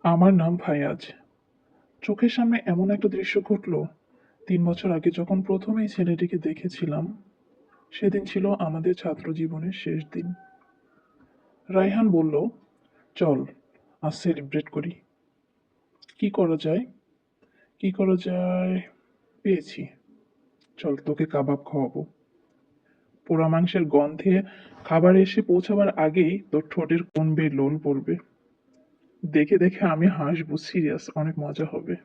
আমার নাম ফায়াজ। চোখের সামনে এমন একটা দৃশ্য ঘটল। ৩ বছর আগে যখন প্রথম এই ছেলেটিকে দেখেছিলাম, সেদিন ছিল আমাদের ছাত্র জীবনের শেষ দিন। রায়হান বলল, চল আজ সেলিব্রেট করি। কি করা যায়? কি করা যায়? পেয়েছি। চল তোকে কাবাব খাওয়াবো। পোড়া মাংসের গন্ধে খাবার এসে পৌঁছাবার আগেই তোর ঠোঁটের কোণ বেয়ে লোল পড়বে। দেখে দেখে আমি হাসবো, সিরিয়াস, অনেক মজা হবে।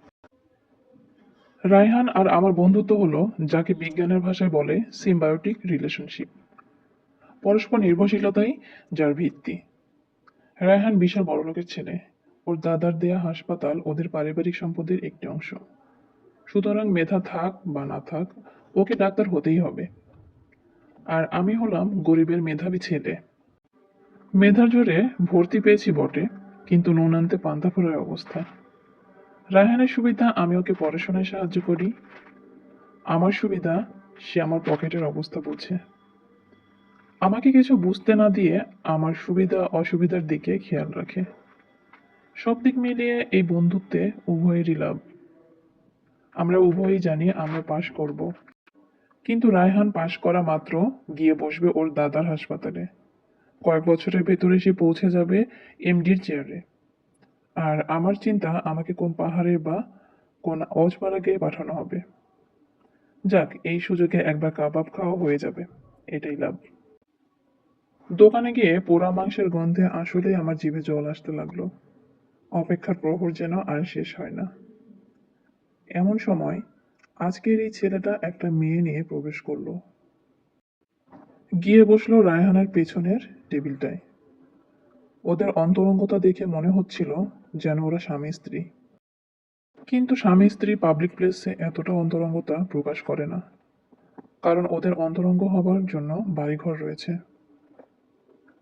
রায়হান আর আমার বন্ধুত্ব হলো যাকে বিজ্ঞানের ভাষায় বলে সিম্বায়োটিক রিলেশনশিপ। পরস্পর নির্ভরশীলতাই যার ভিত্তি। রায়হান বিশাল বড়লোকের ছেলে। ওর দাদার দেয়া হাসপাতাল ওদের পারিবারিক সম্পদের একটি অংশ। সুতরাং মেধা থাক বা না থাক, ওকে ডাক্তার হতেই হবে। আর আমি হলাম গরিবের মেধাবী ছেলে। মেধার জোরে ভর্তি পেয়েছি বটে, কিন্তু নুন আনতে পান্তা ফোড়ার অবস্থা। রায়হানের সুবিধা, আমি ওকে পড়াশোনায় সাহায্য করি। আমার সুবিধা, সে আমার পকেটের অবস্থা বুঝে। আমাকে কিছু বুঝতে না দিয়ে আমার সুবিধা অসুবিধার দিকে খেয়াল রাখে। সব দিক মিলিয়ে এই বন্ধুত্বে উভয়েরই লাভ। আমরা উভয়ই জানি আমরা পাশ করব। কিন্তু রায়হান পাশ করা মাত্র গিয়ে বসবে ওর দাদার হাসপাতালে। কয়েক বছরের ভেতরে সে পৌঁছে যাবে এমডির চেয়ারে। আর আমার চিন্তা, আমাকে কোন পাহাড়ে বা কোন অজপাড়া পাঠানো হবে। যাক, এই সুযোগে একবার কাবাব খাওয়া হয়ে যাবে, এটাই লাভ। দোকানে গিয়ে পোড়া মাংসের গন্ধে আসলেই আমার জিভে জল আসতে লাগলো। অপেক্ষার প্রহর যেন আর শেষ হয় না। এমন সময় আজকের এই ছেলেটা একটা মেয়ে নিয়ে প্রবেশ করলো। গিয়ে বসলো রায়হানের পেছনের টেবিলটায়। ওদের অন্তরঙ্গতা দেখে মনে হচ্ছিল যেন ওরা স্বামী স্ত্রী। কিন্তু স্বামী স্ত্রী পাবলিক প্লেসে এতটা অন্তরঙ্গতা প্রকাশ করে না, কারণ ওদের অন্তরঙ্গ হবার জন্য বাড়িঘর রয়েছে।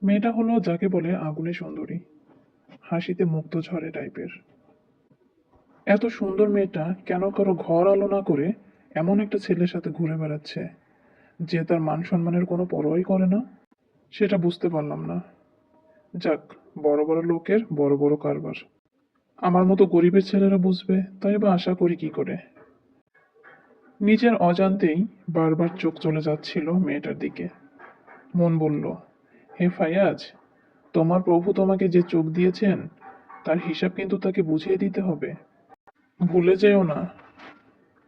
মেয়েটা হলো যাকে বলে আগুনে সুন্দরী, হাসিতে মুক্ত ঝরে টাইপের। এত সুন্দর মেয়েটা কেন কারো ঘর আলো না করে এমন একটা ছেলের সাথে ঘুরে বেড়াচ্ছে, যে তার মান সম্মানের কোনো পরোয়াই করে না? সেটা বুঝতে পারলাম না। যাক, বড় বড় লোকের বড় বড় কারবার। আমার মতো গরিবের ছেলেরা বুঝবে, তাই বা আশা করি কি করে। নিজের অজান্তেই বারবার চোখ চলে যাচ্ছিল মেয়েটার দিকে। মন বলল, হে ফায়াজ, তোমার প্রভু তোমাকে যে চোখ দিয়েছেন, তার হিসাব কিন্তু তাকে বুঝিয়ে দিতে হবে। ভুলে যেও না।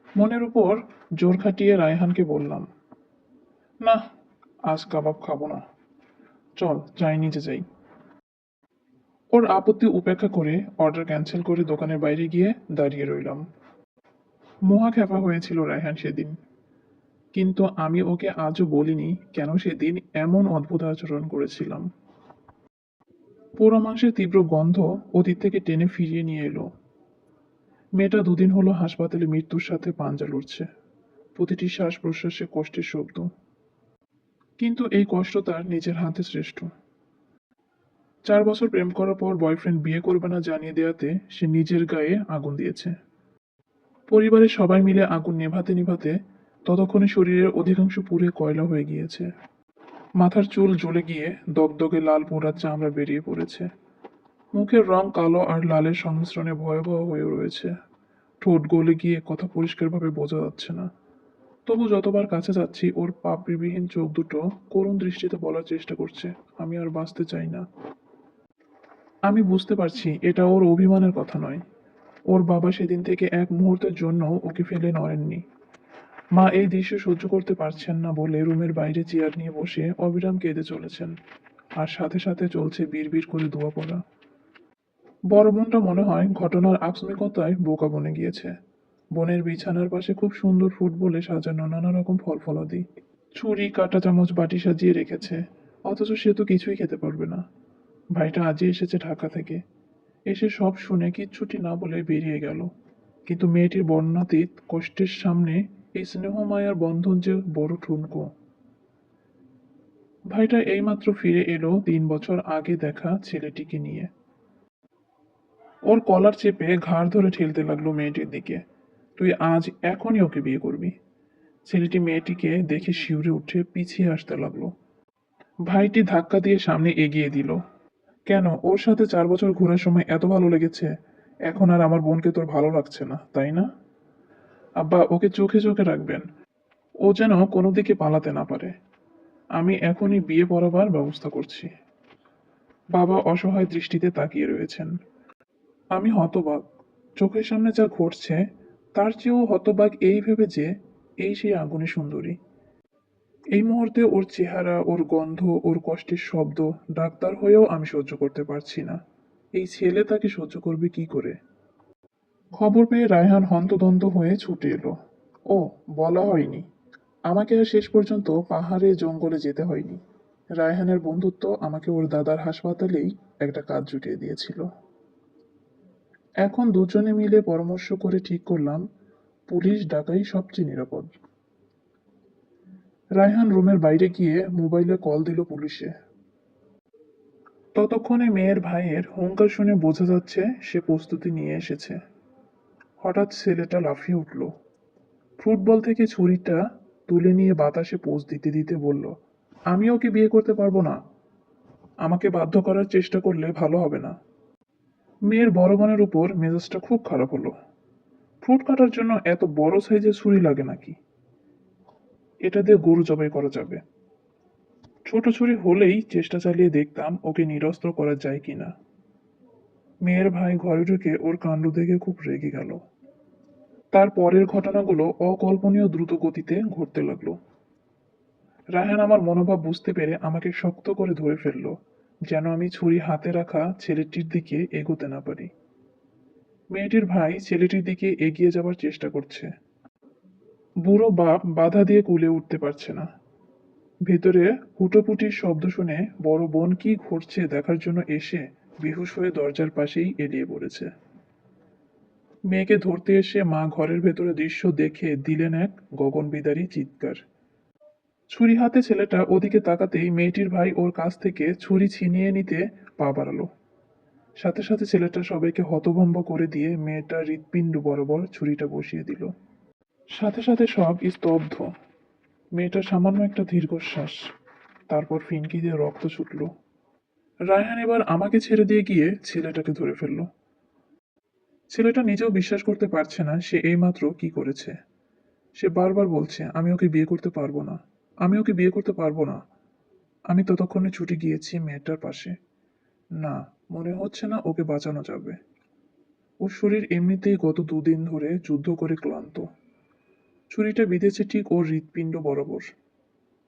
মনের উপর জোর খাটিয়ে রায়হানকে বললাম, না, আজ কাবাব খাবো না। চল যাই, নিচে যাই। ওর আপত্তি উপেক্ষা করে অর্ডার ক্যান্সেল করে দোকানের বাইরে গিয়ে দাঁড়িয়ে রইলাম। মহা খেপা হয়েছিল রায়হান সেদিন, কিন্তু আমি ওকে আজও বলিনি কেন সেদিন এমন অদ্ভুত আচরণ করেছিলাম। পোড়া মাংসের তীব্র গন্ধ অতীত থেকে টেনে ফিরিয়ে নিয়ে এলো। মেয়েটা 2 দিন হলো হাসপাতালে মৃত্যুর সাথে পাঞ্জা লড়ছে। প্রতিটি শ্বাস প্রশ্বাসে কষ্টের শব্দ। কিন্তু এই কষ্ট তার নিজের হাতে শ্রেষ্ঠ। 4 বছর প্রেম করার পর বয়ফ্রেন্ড বিয়ে করবে না জানিয়ে দেওয়াতে সে নিজের গায়ে আগুন দিয়েছে। পরিবারের সবাই মিলে আগুন নেভাতে নেভাতে ততক্ষণে শরীরের অধিকাংশ পুড়ে কয়লা হয়ে গিয়েছে। মাথার চুল জ্বলে গিয়ে দগদগে লাল পোড়া চামড়া বেরিয়ে পড়েছে। মুখের রং কালো আর লালের সংমিশ্রণে ভয়াবহ হয়ে রয়েছে। ঠোঁট গলে গিয়ে কথা পরিষ্কারভাবে বোঝা যাচ্ছে না। তবু যতবার কাছে যাচ্ছি, ওর পাপড়িবিহীন চোখ দুটো করুণ দৃষ্টিতে বলার চেষ্টা করছে, আমি আর বাঁচতে চাই না। আমি বুঝতে পারছি এটা ওর অভিমানের কথা নয়। ওর বাবা সেদিন থেকে এক মুহূর্তের জন্য ওকে ফেলে নড়েননি। মা এই দৃশ্য সহ্য করতে পারছেন না বলে রুমের বাইরে চেয়ার নিয়ে বসে অবিরাম কেঁদে চলেছেন। আর সাথে সাথে চলছে বিড়বিড় করে দোয়া পড়া। বড় বোনটা মনে হয় ঘটনার আকস্মিকতায় বোকা বনে গিয়েছে। বোনের বিছানার পাশে খুব সুন্দর ফুটবলে সাজানো নানা রকম ফল ফলাদি, ছুরি কাঁটা চামচ বাটি সাজিয়ে রেখেছে, অথচ সে তো কিছুই খেতে পারবে না। ভাইটা আজই এসেছে ঢাকা থেকে, এসে সব শুনে কিচ্ছুটি না বলে বেরিয়ে গেল। কিন্তু মেয়েটির বর্ণাতীত কষ্টের সামনে এই স্নেহ মায়ার বন্ধন যে বড় ঠুনকো। ভাইটা এইমাত্র ফিরে এলো 3 বছর আগে দেখা ছেলেটিকে নিয়ে। ওর কলার চেপে ঘাড় ধরে ঠেলতে লাগলো মেয়েটির দিকে। তুই আজ এখনই ওকে বিয়ে করবি। ছেলেটি মেয়েটিকে দেখে শিউরে উঠে পিছিয়ে আসতে লাগলো। ভাইটি ধাক্কা দিয়ে সামনে এগিয়ে দিল। কেন, ওর সাথে 4 বছর ঘোরার সময় এত ভালো লেগেছে? এখন আর আমার বোনকে তোর ভালো লাগছে না, তাই না? আব্বা, ওকে চোখে চোখে রাখবেন। ও যেন কোনো দিকে পালাতে না পারে। আমি এখনই বিয়ে পড়াবার ব্যবস্থা করছি। বাবা অসহায় দৃষ্টিতে তাকিয়ে রয়েছেন। আমি হতবাক। চোখের সামনে যা ঘটছে তার চেয়েও হতবাক এই ভেবে যে এই সেই আগুনে সুন্দরী। এই মুহূর্তে ওর চেহারা, ওর গন্ধ, ওর কষ্টের শব্দ, ডাক্তার হয়েও আমি সহ্য করতে পারছি না। এই ছেলে তাকে সহ্য করবে কি করে? খবর পেয়ে রায়হান হন্তদন্ত হয়ে ছুটে এলো। ও, বলা হয়নি, আমাকে আর শেষ পর্যন্ত পাহাড়ে জঙ্গলে যেতে হয়নি। রায়হানের বন্ধুত্ব আমাকে ওর দাদার হাসপাতালেই একটা কাজ জুটিয়ে দিয়েছিল। এখন দুজনে মিলে পরামর্শ করে ঠিক করলাম পুলিশ ডাকাই সবচেয়ে নিরাপদ। রায়হান রুমের বাইরে গিয়ে মোবাইলে কল দিল পুলিশে। ততক্ষণে মেয়ের ভাইয়ের হুঙ্কার শুনে বোঝা যাচ্ছে সে প্রস্তুতি নিয়ে এসেছে। হঠাৎ ছেলেটা লাফিয়ে উঠল। ফুটবল থেকে ছুরিটা তুলে নিয়ে বাতাসে পোজ দিতে দিতে বলল, আমি ওকে বিয়ে করতে পারবো না। আমাকে বাধ্য করার চেষ্টা করলে ভালো হবে না। মেয়ের বড় বোনের উপর মেজাজটা খুব খারাপ হলো। ফ্রুট কাটার জন্য এত বড় সাইজের ছুরি লাগে নাকি? এটা দিয়ে গরু জবাই করা যাবে। ছোট ছুরি হলেই চেষ্টা চালিয়ে দেখতাম ওকে নিরস্ত্র করা যায় কিনা। মেয়ের ভাই ঘরে ঢুকে ওর কাণ্ড দেখে খুব রেগে গেল। তার পরের ঘটনাগুলো অকল্পনীয় দ্রুত গতিতে ঘটতে লাগলো। রায়হান আমার মনোভাব বুঝতে পেরে আমাকে শক্ত করে ধরে ফেললো, যেন আমি ছুরি হাতে রাখা ছেলেটির দিকে এগোতে না পারি। মেয়েটির ভাই ছেলেটির দিকে এগিয়ে যাবার চেষ্টা করছে। বুড়ো বাপ বাধা দিয়ে কুলে উঠতে পারছে না। ভেতরে হুটোপুটির শব্দ শুনে বড় বোন কি ঘটছে দেখার জন্য এসে বেহুশ হয়ে দরজার পাশেই এলিয়ে পড়েছে। মেয়েকে ধরতে এসে মা ঘরের ভেতরে দৃশ্য দেখে দিলেন এক গগনবিদারী চিৎকার। ছুরি হাতে ছেলেটা ওদিকে তাকাতেই মেয়েটির ভাই ওর কাছ থেকে ছুরি ছিনিয়ে নিতে পা বাড়ালো। সাথে সাথে ছেলেটা সবাইকে হতভম্ব করে দিয়ে মেয়েটার হৃৎপিণ্ড বরাবর ছুরিটা বসিয়ে দিল। সাথে সাথে সব স্তব্ধ। মেয়েটার সামান্য একটা দীর্ঘশ্বাস, তারপর ফিনকি দিয়ে রক্ত ছুটল। রায়হান এবার আমাকে ছেড়ে দিয়ে গিয়ে ছেলেটাকে ধরে ফেলল। ছেলেটা নিজেও বিশ্বাস করতে পারছে না সে এইমাত্র কি করেছে। সে বারবার বলছে, আমি ওকে বিয়ে করতে পারবো না, আমি ওকে বিয়ে করতে পারবো না। আমি ততক্ষণে ছুটে গিয়েছি মেয়েটার পাশে। না, মনে হচ্ছে না ওকে বাঁচানো যাবে। ওর শরীর এমনিতেই গত দুদিন ধরে যুদ্ধ করে ক্লান্ত। ছুরিটা বিঁধেছে ঠিক ওর হৃৎপিণ্ড বরাবর।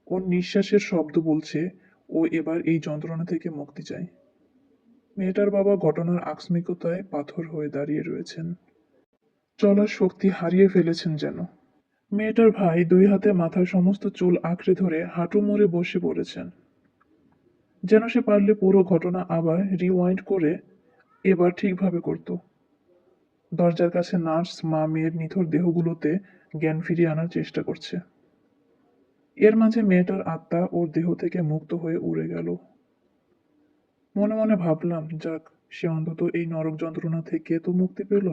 ওর নিঃশ্বাসের শব্দ বলছে ও এবার এই যন্ত্রণা থেকে মুক্তি চায়। মেয়েটার বাবা ঘটনার আকস্মিকতায় পাথর হয়ে দাঁড়িয়ে রয়েছেন। চলার শক্তি হারিয়ে ফেলেছেন যেন। মেয়েটার ভাই দুই হাতে মাথার সমস্ত চুল আঁকড়ে ধরে হাঁটু মুড়ে বসে পড়েছেন, যেন সে পারলে পুরো ঘটনা আবার রিওয়াইন্ড করে এবার ঠিকভাবে করত। দরজার কাছে নার্স মা মেয়ের নিথর দেহগুলোতে জ্ঞান ফিরিয়ে আনার চেষ্টা করছে। এর মাঝে মেয়েটার আত্মা ওর দেহ থেকে মুক্ত হয়ে উড়ে গেল। মনে মনে ভাবলাম, যাক, সে অন্তত এই নরক যন্ত্রণা থেকে তো মুক্তি পেল।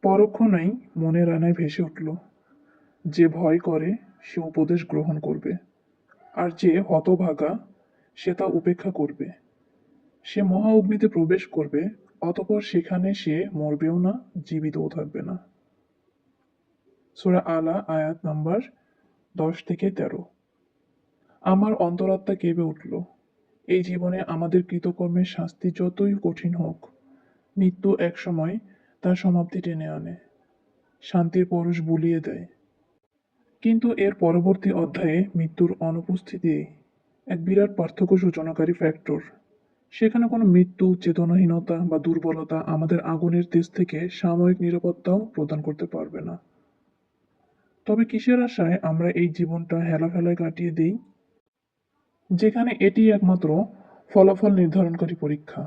পরক্ষণেই মনের আনায় ভেসে উঠল, যে ভয় করে সে উপদেশ গ্রহণ করবে, আর যে হতভাগা সে তা উপেক্ষা করবে। সে মহা অগ্নিতে প্রবেশ করবে, অতঃপর সেখানে সে মরবেও না, জীবিতও থাকবে না। সূরা আলা আয়াত নাম্বার 10 থেকে 13। আমার অন্তরাত্মা কেঁপে উঠল। এই জীবনে আমাদের কৃতকর্মের শাস্তি যতই কঠিন হোক, মৃত্যু একসময় তার সমাপ্তি টেনে আনে, শান্তির পরশ বুলিয়ে দেয়। কিন্তু এর পরবর্তী অধ্যায়ে মৃত্যুর অনুপস্থিতি এক বিরাট পার্থক্য সূচনাকারী ফ্যাক্টর। সেখানে কোনো মৃত্যু, চেতনাহীনতা বা দুর্বলতা আমাদের আগুনের তেজ থেকে সাময়িক নিরাপত্তাও প্রদান করতে পারবে না। তবে কিসের আশায় আমরা এই জীবনটা হেলাফেলায় কাটিয়ে দিই, যেখানে এটি একমাত্র ফলাফল নির্ধারণকারী পরীক্ষা।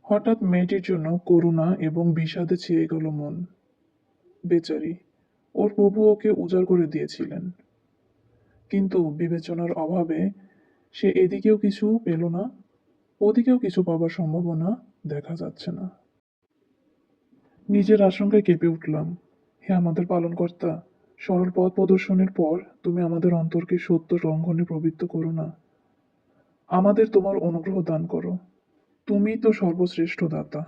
হঠাৎ মেয়েটির জন্য করুণা এবং বিষাদে ছেয়ে গেল মন। বেচারি, ওর প্রভু ওকে উজাড় করে দিয়েছিলেন, কিন্তু বিবেচনার অভাবে সে এদিকেও কিছু পেল না, ওদিকেও কিছু পাবার সম্ভাবনা দেখা যাচ্ছে না। নিজের আশঙ্কায় কেঁপে উঠলাম। হে আমাদের পালনকর্তা, সরল পথ প্রদর্শনের পর তুমি আমাদের অন্তরকে সত্য লঙ্ঘনে প্রবৃত্ত করো না। আমাদের তোমার অনুগ্রহ দান করো। তুমিই তো সর্বশ্রেষ্ঠ দাতা।